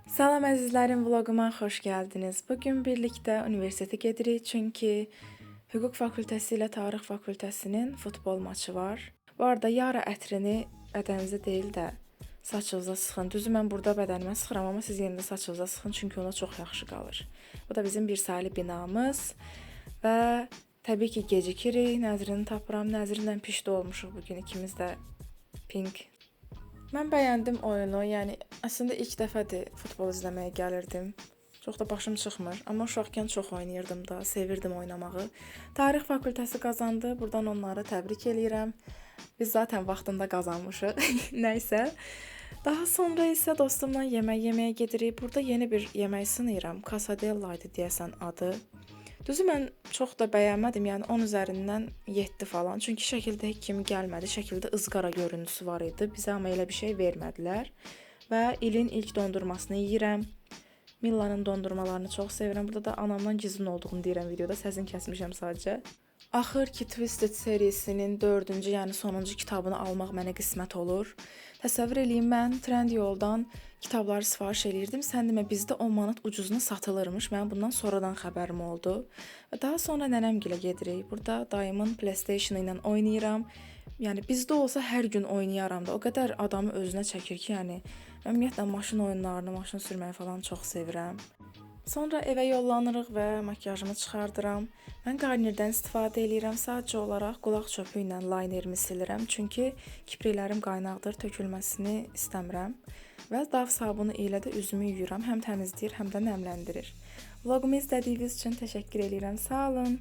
Salam əzizlərim, vloquma xoş gəldiniz. Bugün birlikdə universitetə gedirik, çünki Hüquq fakültəsi ilə Tarix fakültəsinin futbol maçı var. Bu arada yara ətrini bədəninizə deyil də saçınıza sıxın. Düzü mən burada bədənimə sıxıram, amma siz yenə də saçınıza sıxın, çünki ona çox yaxşı qalır. Bu da bizim bir saylı binamız və təbii ki gecikirik. Nəzrini tapıram. Nəzrinlə pişdə olmuşuq bugün ikimiz də pink. Mən bəyəndim oyunu, yəni əslində ilk dəfədir futbol izləməyə gəlirdim. Çox da başım çıxmır, amma uşaqkən çox oynayırdım da, sevirdim oynamağı. Tarix fakültəsi qazandı, buradan onları təbrik eləyirəm. Biz zaten vaxtında qazanmışıq, nəysə. Daha sonra isə dostumla yemək yeməyə gedirik. Burada yeni bir yemək sınayıram. Casadella idi deyəsən adı. Düzü mən çox da bəyənmədim, yəni 10 üzərindən 7 falan. Çünki şəkildə heç kimi gəlmədi. Şəkildə ızqara görüntüsü var idi. Bizə amma elə bir şey vermədilər. Və ilin ilk dondurmasını yeyirəm. Millanın dondurmalarını çox sevirəm. Burada da anamdan gizlin olduğunu deyirəm videoda. Səsini kəsmişəm sadəcə. Axır ki Twisted serisinin 4-cü, yəni sonuncu kitabını almaq mənə qismət olur. Təsəvvür eləyin, mən Trendyoldan kitabları sifariş eləyirdim. Sən demə bizdə 10 manat ucuzuna satılırmış. Mənim bundan sonradan xəbərim oldu. Və daha sonra nənəmgilə gedirik. Burada dayımın PlayStation ilə oynayıram. Yəni bizdə olsa hər gün oynayaram da. O qədər adamı özünə çəkir ki, yəni mən ümumiyyətlə maşın oyunlarını, maşın sürməyi falan çox sevirəm. Sonra evə yollanırıq və makyajımı çıxardıram. Mən qarnirdən istifadə edirəm. Sadəcə olaraq qulaq çöpü ilə laynerimi silirəm. Çünki kipriklərim qaynaqdır, tökülməsini istəmirəm. Və Dove sabunu ilə də üzümü yuyuram. Həm təmizləyir, həm də nəmləndirir. Vloqumu izlədiyiniz üçün təşəkkür edirəm. Sağ olun.